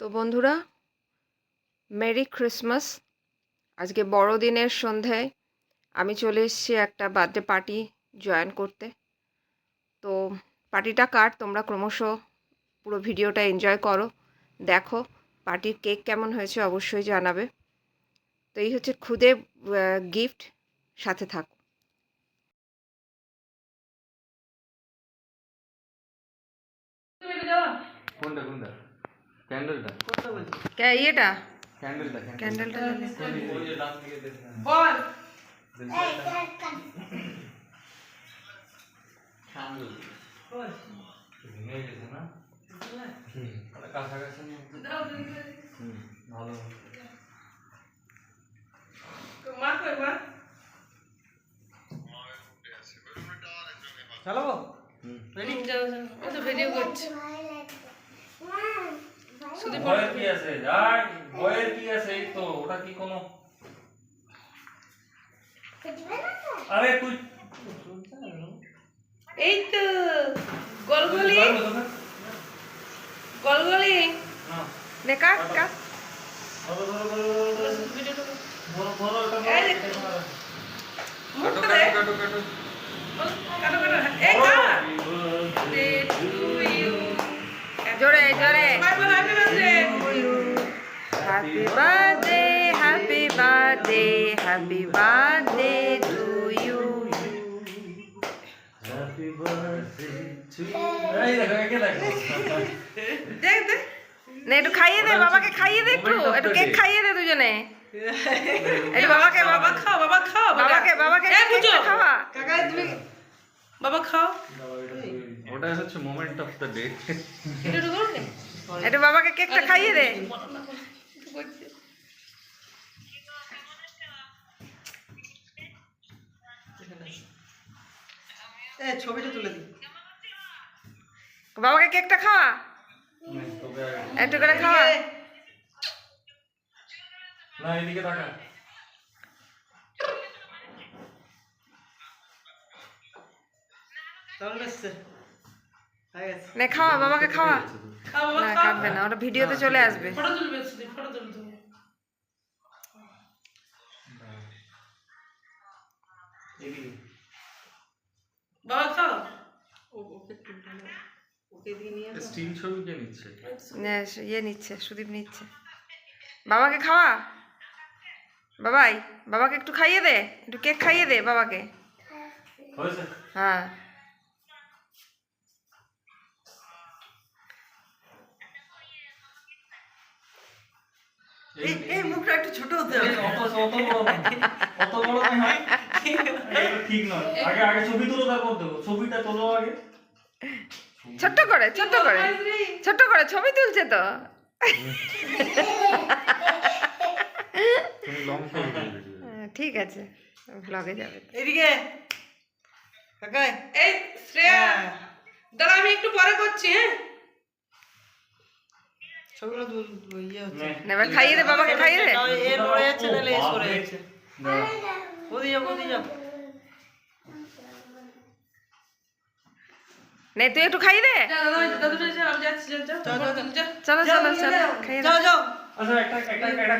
তো বন্ধুরা, merry Christmas. আজকে বড়দিনের সন্ধ্যায় আমি চলে এসেছি একটা বার্থডে পার্টি জয়েন করতে। তো পার্টিটা কার, তোমরা ক্রমশ পুরো ভিডিওটা এনজয় করো, দেখো পার্টির কেক কেমন হয়েছে অবশ্যই জানাবে। তো এই হচ্ছে খুদে গিফট, সাথে থাকো। কোনটা কোনটা ক্যান্ডেলটা ইয়েটা ক্যান্ডেলটা ক্যান্ডেলটা ওই যে ডান দিকে দেখেন বল। ক্যান্ডেল ভেঙে গেছে না তাহলে কাছাকাছি ভালো চালাবো ও তো ভিডিও করছে। ভয়ের কি আছে যাই ভয়ের কি আছে এই তো ওটা কি কোনো আরে তুই এই তো গলগলি গলগলি না নে কাট কাট। ধরো ধরো ধরো ধরো ধরো এটা কাটো কাটো জোরে জোরে happy birthday happy birthday happy birthday to you. Happy birthday to এই দেখো একে দেখো দেখ দেখ না, একটু খাইয়ে দে বাবাকে, খাইয়ে দে, একটু কেক খাইয়ে দে দুজনে। একটু বাবাকে, বাবা খাও, বাবা খাও, বাবাকে কেকটা খাওয়া। কাকা তুমি বাবা খাও, ওটা হচ্ছে মোমেন্ট অফ দ্য ডে একটু বাবাকে কেকটা খাইয়ে দে। ছবিটা তুলে দিই। বাবাকে কেকটা খাওয়া, একটু করে খাওয়া। না এদিকে তাকা নে খাওয়া, বাবাকে খাওয়া। না কাটবে না, ওটা ভিডিওতে চলে আসবে। বাবা খাও। স্টিল ছবি কে নিচ্ছে ইয়ে নিচ্ছে, সুদীপ নিচ্ছে। বাবাকে খাওয়া, বাবাই বাবাকে একটু খাইয়ে দে, একটু কেক খাইয়ে দে বাবাকে। হয়েছে হ্যাঁ এই মুখটা একটু ছোট হতে হবে। অত বড় না এটা ঠিক নয় আগে আগে ছবি তুলো তারপর দেবো ছবিটা তোলো আগে ছোট্ট করে ছোট্ট করে ছোট্ট করে ছবি তুলছে তো। তুমি লং করে ঠিক আছে, ব্লগে যাবে। এদিকে কাকাই এই শ্রেয়া দাঁড়া, আমি একটু পরে করছি। হ্যাঁ ছবিগুলো ইয়ে হচ্ছে। এবার খাইয়ে দে বাবাকে, খাইয়ে দে। এ পড়ে যাচ্ছে নাহলে এ সরে যাচ্ছে। ওদি যাও ওদি যাও। নে তুই একটু খাইয়ে দে। চলো চলো চলো খাইয়ে দে। যাও যাও। আচ্ছা একটা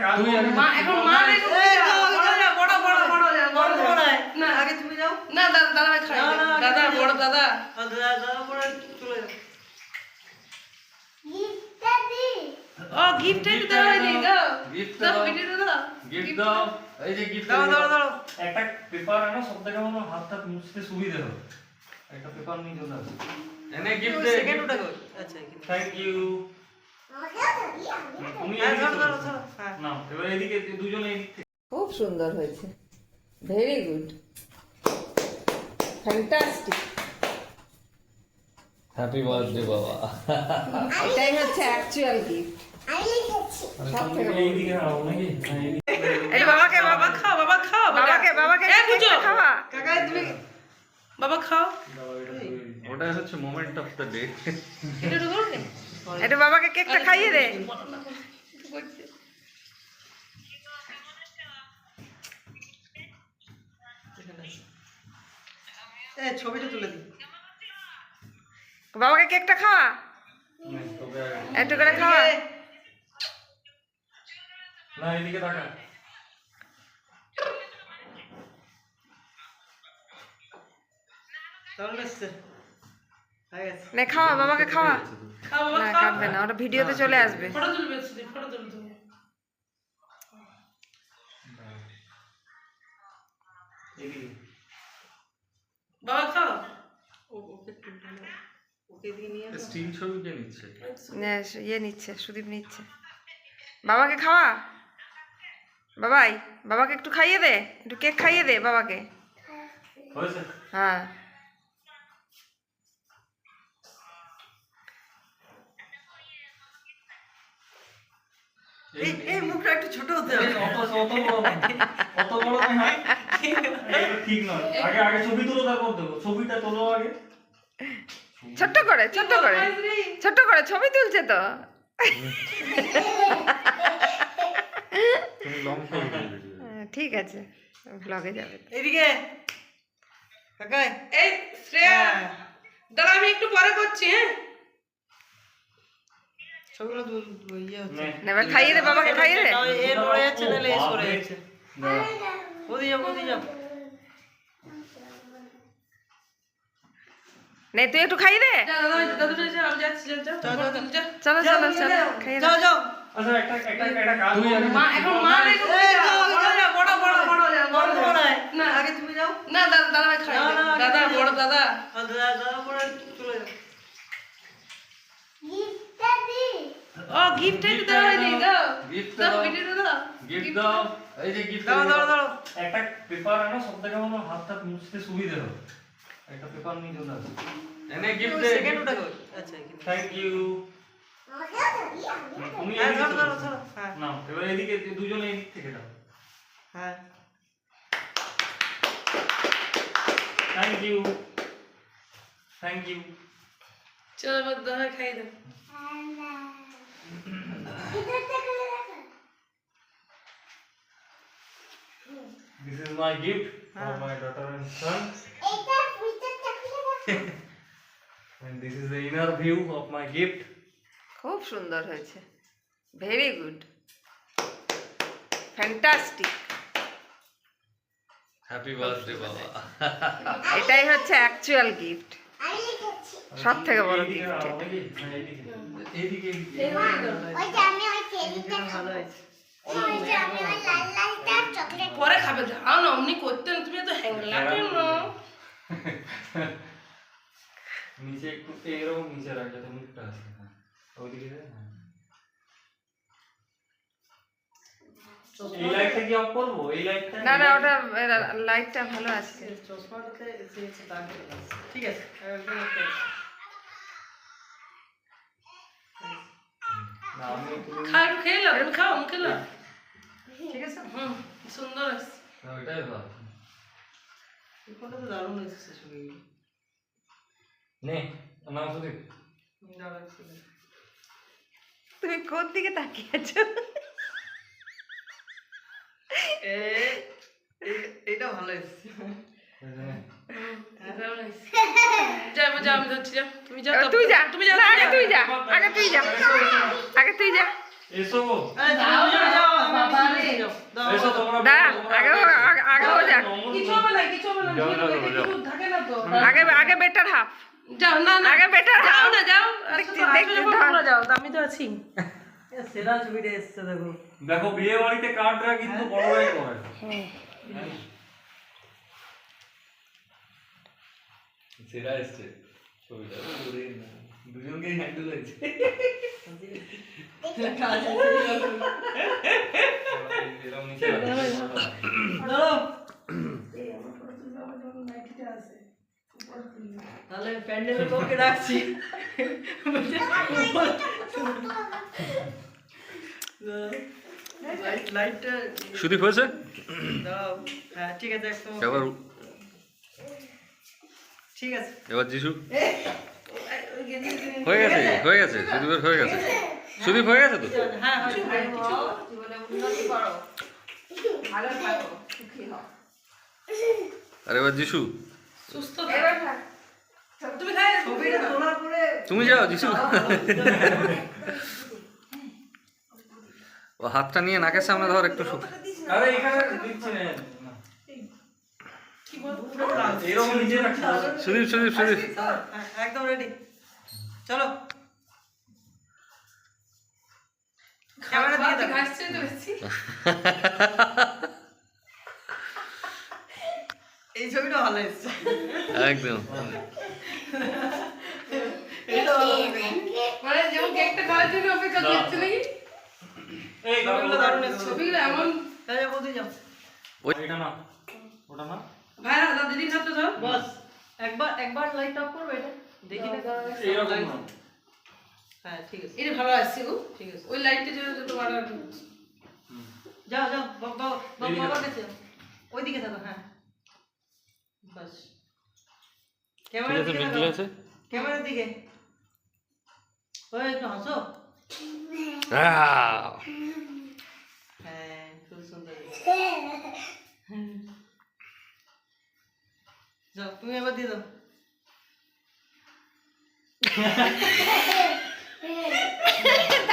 কাজ মা এখন মা একটু বড় বড় বড় বড় বড় না আগে তুমি যাও। না দাদা দাদা খাই দাদা, বড় দাদা। দাদা পরে চলে যাও। ও গিফট এনে দাও, এই দাও গিফট দাও, দাও ভিডিও দাও। গিফট দাও এই যে গিফট দাও দাও দাও। একটা পেপার আনো সব থেকে ভালো হাতটা মুছতে সুবিধা হবে একটা পেপার নিয়ে চলে আসো এনে গিফট দে সেকেন্ড ওটা কই? আচ্ছা এখানে। থ্যাংক ইউ তুমি হ্যাঁ এদিকে ধরো চলো। ধরো ধরো। হ্যাঁ। না এবার এদিকে দুজনে এদিক থেকে খুব সুন্দর হয়েছে, very good, fantastic. Happy birthday বাবা এটাই হচ্ছে অ্যাকচুয়াল গিফট। এইদিকে নাও নাকি এই বাবাকে, বাবা খাও, বাবা খাও, বাবাকে কেকটা খাওয়া। কাকা তুমি বাবা খাও, ওটা হচ্ছে মোমেন্ট অফ দ্য ডে একটু বাবাকে কেকটা খাইয়ে দে। ছবিটা তুলে দিই। বাবাকে কেকটা খাওয়া, একটু করে খাওয়া। না এদিকে তাকা। তাহলে এসছে হয়ে গেছে নে খাওয়া, বাবাকে খাওয়া। খাও বাবা না খাও কাঁদবে না, ওটা ভিডিওতে চলে আসবে। ফটো তুলবে শুধু ফটো তুলবে এদিকে বাবা খাও ওকে তুলবে না ওকে দিয়ে নিয়ে যাও। স্টিল ছবি কে নিচ্ছে? নে, ইয়ে নিচ্ছে, সুদীপ নিচ্ছে। বাবাকে খাওয়া, বাবাই, বাবাকে একটু খাইয়ে দে, একটু কেক খাইয়ে দে বাবাকে। হয়েছে? হ্যাঁ এই এই মুখটা একটু ছোট হতে হবে অত বড় না, অত বড় না হয়। এটা ঠিক নয়। আগে আগে ছবি তুলো তারপর দেবো। ছবিটা তোলো আগে। ছোট্ট করে, ছোট্ট করে, ছোট্ট করে ছবি তুলছে তো। ঠিক আছে, ব্লগে যাবে তো। এদিকে কাকাই এই শ্রেয়া দাঁড়া আমি একটু পরে করছি হ্যাঁ সবগুলো ইয়ে হচ্ছে নে, এবার খাইয়ে দে বাবাকে, খাইয়ে দে। এ পড়ে যাচ্ছে নাহলে এ সরে যাচ্ছে ওদি যাও ওদি যাও নে তুই একটু খাইয়ে দে। চলো চলো চলো, খাইয়ে দে। যাও যাও আচ্ছা একটা কাজ করি। এখন মা রেখে যাও বড় বড় বড় বড় বড় না আগে তুমি যাও না দাদা দাদা খাই দাদা বড় দাদা দাদা পরে চলে যাও ও গিফট এই দাও এই দাও গিফট দাও দাও, ভিডিও দাও গিফট দাও। এই যে গিফট দাও দাও দাও একটা পেপার আনো, সব থেকে ভালো হাতটা মুছতে সুবিধা হবে। একটা পেপার নিয়ে চলে আসো। এনে গিফট দে। সেকেন্ড ওটা কই আচ্ছা এখানে থ্যাংক ইউ। তুমি হ্যাঁ এদিকে ধরো চলে ধরো আসো। ধরো হ্যাঁ নাও এবার এদিকে দুজনে এদিক থেকে দাও। হ্যাঁ থ্যাংক ইউ, থ্যাংক ইউ। চলো বাদ দাও খাই দাও This is my gift for my daughter and son. And this is the inner view of my gift. খুব সুন্দর হয়েছে, very good, fantastic. Happy birthday, Baba. এটাই হচ্ছে অ্যাকচুয়াল গিফট, সব থেকে বড় গিফট। এইদিকে ভালো হয়েছে চকলেট পরে খাবে দাও না অমনি করতেন তুমি তো হ্যাংলা কেন নিচে একটু এরকম নিচে রাখ যাতে মুখটা আসে। হ্যাঁ, ওইদিকে দে। হ্যাঁ। এই লাইটটা কি অফ করবো? এই লাইটটা না না, ওটা লাইটটা ভালো আসছে। চশমাটাতে এসে দাগ চলে আসছে। ঠিক আছে একদম ওকে না আমি একটু খাও খেয়ে নাও তুমি খাও মুখে নাও ঠিক আছে হুম সুন্দর আছে না, ওইটাই ভালো। এই ফটো তো দারুণ এসেছে ছবি নে নাও সুদীপ। দারুণ ছিল তুমি কোন দিকে তাকিয়ে আছো? এইটা ভালো এসেছে এই যে নে। দারুণ এসেছে যাও যাও আমি ধরছি যাও তুমি যাও এবার তুই যা, তুমি যাও না, আগে তুই যা, আগে তুই যা, আগে তুই যা। এসো দাও এসো তোমরা। দাঁড়া, আগে আগে ও যাক, কিছু হবে না কিছু হবে না যাও, যাও, ভিডিওতে যাও। কিছু থাকে না তো আগে আগে বেটার হাফ, যাও না না আগে বেটার যাও হাফ। না যাও দেখছি, আসলে দেখছি, যখন ধর। তোমরা যাও তো আমি তো আছি সেরা ছবিটা এসেছে দেখো দেখো বিয়ে বাড়িতে কার্ডরা কিন্তু বড়রাই করে। সেরা এসছে ছবিটা, দুজনকেই হ্যান্ডেল হয়েছে। এরকম নিচে রাখো। তাহলে প্যান্ডেলের লোককে ডাকছি লাইটটা সুদীপ হয়েছে? দাও হ্যাঁ ঠিক আছে একদম এবার ঠিক আছে এবার যিশু হয়ে গেছে, হয়ে গেছে, সুদীপের হয়ে গেছে। সুদীপ হয়ে গেছে তো? হ্যাঁ হ্যাঁ জীবনে উন্নতি করো, ভালো থাকো, সুখী হও। আর এবার যিশু সুস্থ এবার থাক। তুমি খাই ছবিটা তোলার পরে তুমি যাও যিশু। ও হাতটা নিয়ে নাকের সামনে ধর একটু আরে এখানে দিচ্ছি না না। এরকম নিচে রাখতে হবে। সুদীপ সুদীপ সুদীপ একদম রেডি চলো ক্যামেরা দিয়ে দাও এই ছবিটা ভালো এসেছে একদম এটা ভালো মানে যেমন কেকটা খাওয়ার জন্য অপেক্ষা করছে নাকি এই ছবিগুলো দারুণ এসেছে ছবিগুলো এমন তাহলে বলতে যাও এটা না ওটা না ভাইরা দাদা দিদির হাতে ধর বস একবার লাইট অফ করবে এটা দেখি না এইরকম না হ্যাঁ ঠিক আছে এটা ভালো আসছে গো ঠিক আছে ওই লাইটটা যেন তোমার যাও যাও বাবা কাছে যাও ওইদিকে থাকো হ্যাঁ বাস ক্যামেরার দিকে মিল তাকাও। আছে ক্যামেরার দিকে ওই একটু হাসো আহ! হ্যাঁ খুব সুন্দর যাও তুমি এবার দিয়ে দাও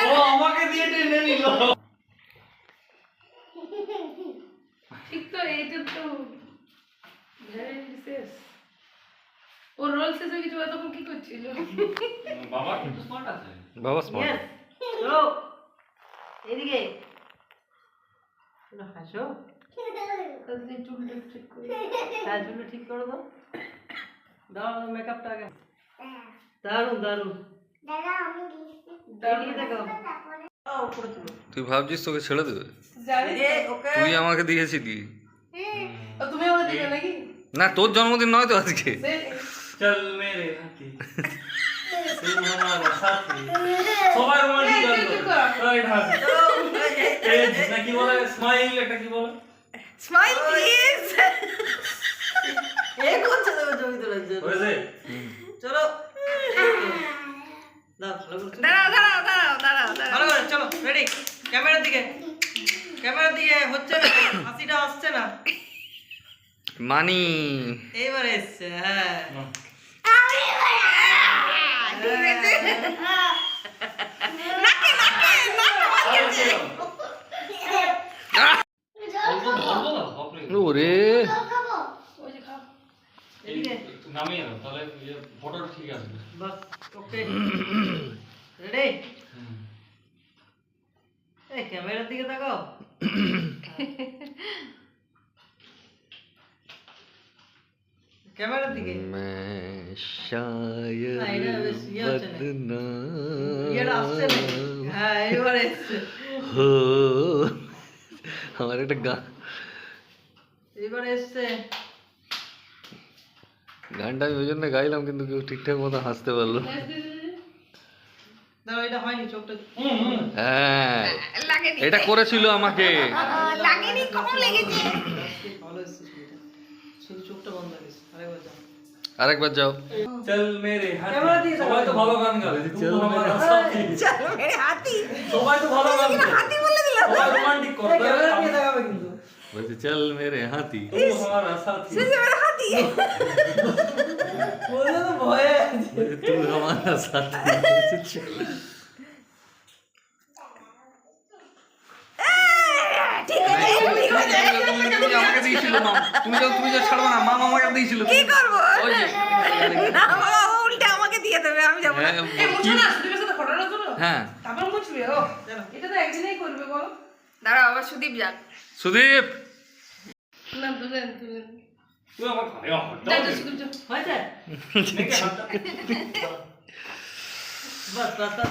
ও আমাকে দিয়ে টেনে নিল ঠিক তো এইটা তো very বিশেষ ও রোল শেষ হয়ে গেছে ও তখন কি করছিল বাবা কিন্তু স্মার্ট আছে বাবা স্মার্ট ইয়েস চলো এদিকে একটু হাসো তাদের চুলটা ঠিক করে হ্যাঁ চুলটা ঠিক করো তো দাও মেকআপটা আগে দারুন দারুন এদিকে দেখাও উপরে তুলো তুই ভাবছিস তোকে ছেড়ে দেবে জানি ওকে তুই আমাকে দিয়েছিলি ও তুমি আমাকে দিবে নাকি না তোর জন্মদিন নয় তো আজকে চল মেরে হাতি তুই আমার সাথী সবাই রোমান্টিক গান রাইট হাসি এই না কি বলে স্মাইল একটা কি বলে স্মাইল প্লিজ এই করছে তুমি ছবি তোলার জন্য হয়েছে চলো দাও দাঁড়াও ভালো করে চলো রেডি ক্যামেরার দিকে হচ্ছে না হাসিটা আসছে না মানি এইবার এসছে হ্যাঁ ওরে ওই যে খাও এদিকে নামিয়ে দাও তাহলে ফটো ঠিক আসবে বাস ওকে রেডি এই ক্যামেরার দিকে তাকাও ক্যামেরার দিকে मैं शायद না, এটা বেশ ইয়ে হচ্ছে না। बदनाम এটা আসছে না হ্যাঁ এবার এসছে हो আমার একটা এবার এসছে গানটা আমি ওই জন্য গাইলাম কিন্তু কেউ ঠিকঠাক মতো হাসতে পারলো না। দাঁড়াও এটা হয়নি চোখটা হ্যাঁ এটা করেছিল আমাকে ভালো এসছে ছবিটা শুধু চোখটা বন্ধ হয়ে গেছে আরেকবার আরেকবার যাও যাও চল মেরে ক্যামেরা দিয়ে দাও। সবাই তো ভালো গান গাবে চল মেরে সবাই তো ভালো গান গাবে সবাই রোমান্টিক এই করতে ক্যামেরা দিয়ে দেখাবে কিন্তু বলছে চল মেরে হাতি তুম हमारा साथी বলে তো ভয়ে আছে। বলছে তুই আমার সাথে তুমি আমাকে দিয়েছিল মা তুমি যা ছাড়বা না মা আমাকে দিয়েছিল কি করবো ওই যে উল্টে আমাকে দিয়ে দেবে আমি যাবো না। হ্যাঁ, এই বুঝছো না সুদীপের সাথে ফটোটা তোলো হ্যাঁ তারপর বুঝবে ও এটা তো একদিনেই করবে বলো দাঁড়াও আবার সুদীপ যাক সুদীপ না তুলেন তুই আমার ঘরে যা যা সুদীপ যা হয়েছে নেকে হাতটা বাস বাস বাস,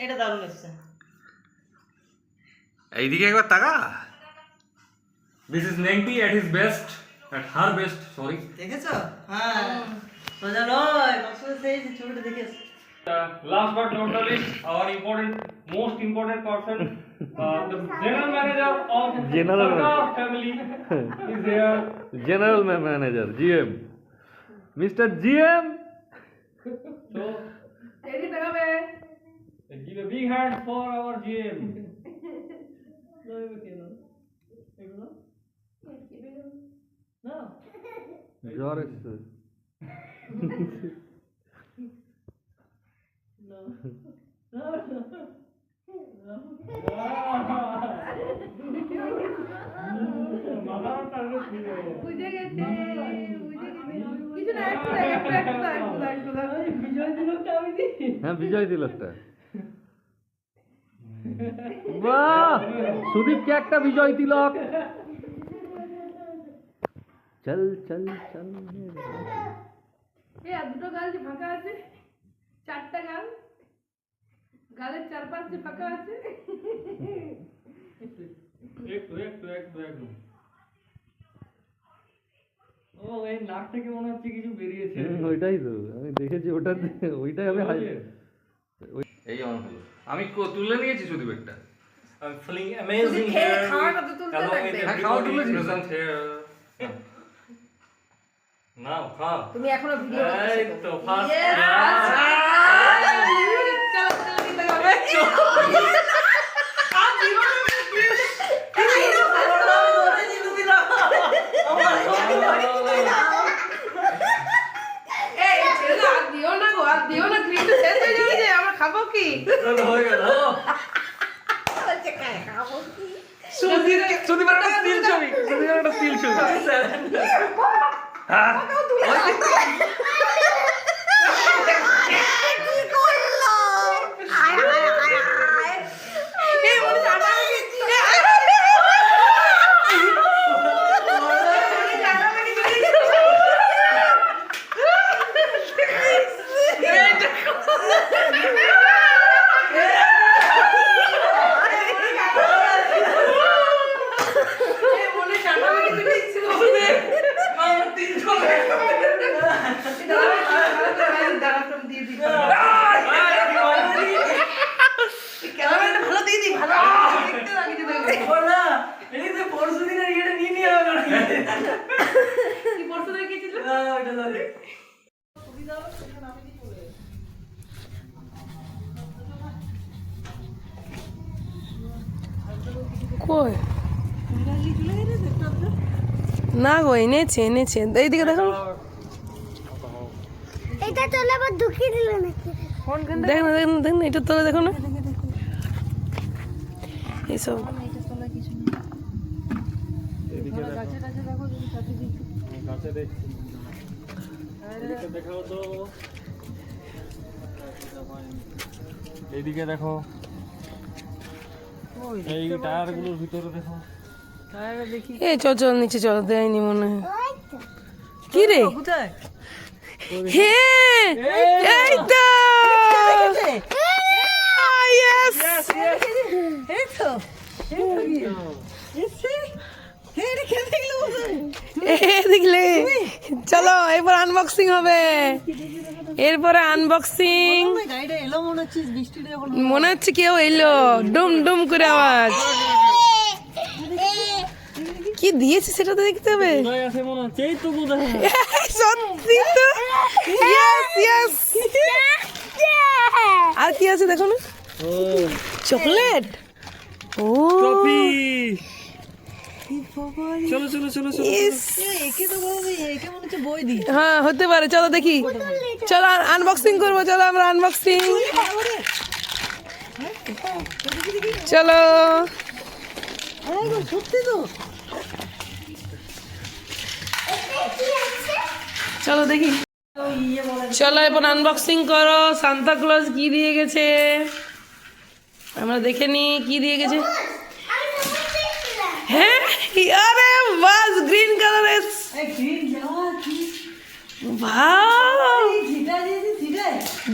এটা দারুণ এসছে এইদিকে একবার তাকা This is Nengti at his best, at her best, sorry. দেখেছো হ্যাঁ সোজা নয় কক্সবাজার সেই যে ছবিটা দেখে এসছে। Last but not the least, our most important person, the general manager of General Sarkar family is here. General manager GM mister GM So, এদিকে দেখাবে give a big hand for our GM. না জ্বর এসছে না না বুঝে গেছে কিছু না, একটু দাও, একটু দাও। হ্যাঁ বিজয় তিলকটা। বাহ, সুদীপকে একটা বিজয় তিলক। চল চল চল। এই আর দুটো গাল যে ফাঁকা আছে, 4টা গাল, গালের চারপাশ যে ফাঁকা আছে। একটু একটু একটু একটু ও এই নাক থেকে মনে হচ্ছে কিছু বেরিয়েছে। ওইটাই তো আমি দেখেছি, ওইটাই আমি এই আমার হলো। আমি তুলে নিয়েছি সুদীপেরটা। I'm feeling amazing খেয়ে here. খাওয়াটা তো তুলতে Along with লাগবে। হ্যাঁ, খাওয়া everybody তুলেছি। present here. Now, খাও। তুমি এখনো ভিডিও এই তো ফার্স্ট খাবো কি? হয়ে গেল। সুদীপের একটা স্টিল ছবি, সুদীপের একটা স্টিল ছবি। কি করলো? আয় আয় আয় আয়। এই মনে জানা কই না গো, এনেছে এইদিকে দেখো, এটা তোলে আবার ঢুকিয়ে দিল নাকি? দেখ না এটা তোলে, দেখো না এইসব। এইদিকে দেখো, এই টায়ার গুলোর ভিতরে দেখো। এই চল নিচে চল, দেয়নি মনে হয়। কি রে? হ্যাঁ এই তো, Yes! দেখলে, চলো এরপর আনবক্সিং হবে। এরপরে আনবক্সিং মনে হচ্ছে কেউ এলো, ডুম ডুম করে আওয়াজ। কি দিয়েছে সেটা তো দেখতে হবে। সত্যি তো, ইয়েস। আর কি আছে দেখো না, চকলেট। ও চলো চলো চলো চলো। হ্যাঁ হতে পারে, চলো দেখি, চলো আনবক্সিং করবো, চলো আমরা আনবক্সিং, চলো। চলো দেখি, চলো এবার আনবক্সিং করো। সান্তা ক্লজ কি দিয়ে গেছে আমরা দেখে নি, কি দিয়ে গেছে। হ্যাঁ আরে বাস, গ্রিন কালারের, ভাও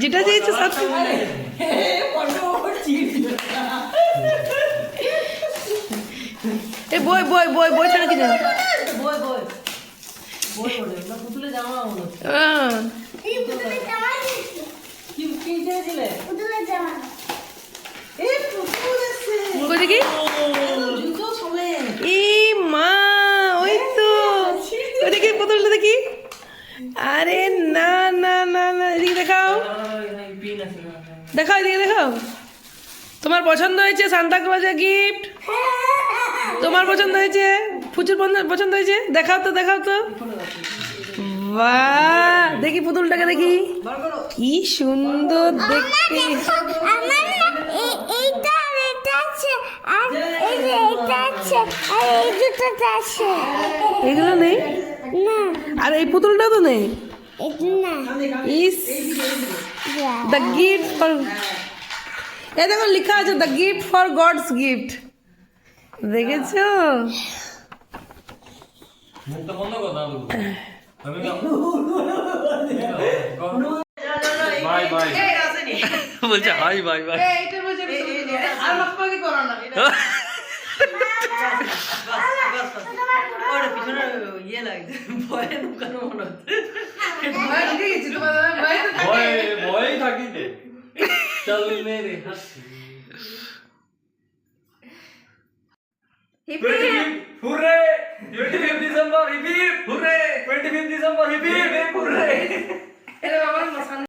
যেটা দিয়েছে সাথে। এ বই বই বই বই ছাড়া কি জানো? দেখি, এই মা, ওই তো দেখি পুতুলটা দেখি। আরে না না না না, এদিকে দেখাও, দেখাও এদিকে দেখাও। তোমার পছন্দ হয়েছে সান্তা ক্লজের গিফট? তোমার পছন্দ হয়েছে? প্রচুর পছন্দ হয়েছে? দেখাও তো, দেখাও তো। বাহ, দেখি পুতুলটাকে দেখি, কি সুন্দর দেখতে। আমার এইটা আছে আর এইটা আছে। আছে আর এই দুটোতে আছে এগুলো নেই না আর এই পুতুলটা তো নেই এটা না is the gift for a দেখো লেখা আছে the gift for gods gift দেখেছো মুখটা বন্ধ কর না বাবু আমি বাই বাই আসেনি বলছে হাই বাই বাই এইটা বলছে আর মাখমাখি করো না ওটা পিছনে ইয়ে লাগছে ভয়ে ঢুকানো মনে হচ্ছে ভয় ভয় থাকি দে চল মেরে হাসি hurray 25 December hip hip hurray 25 December hip hip hurray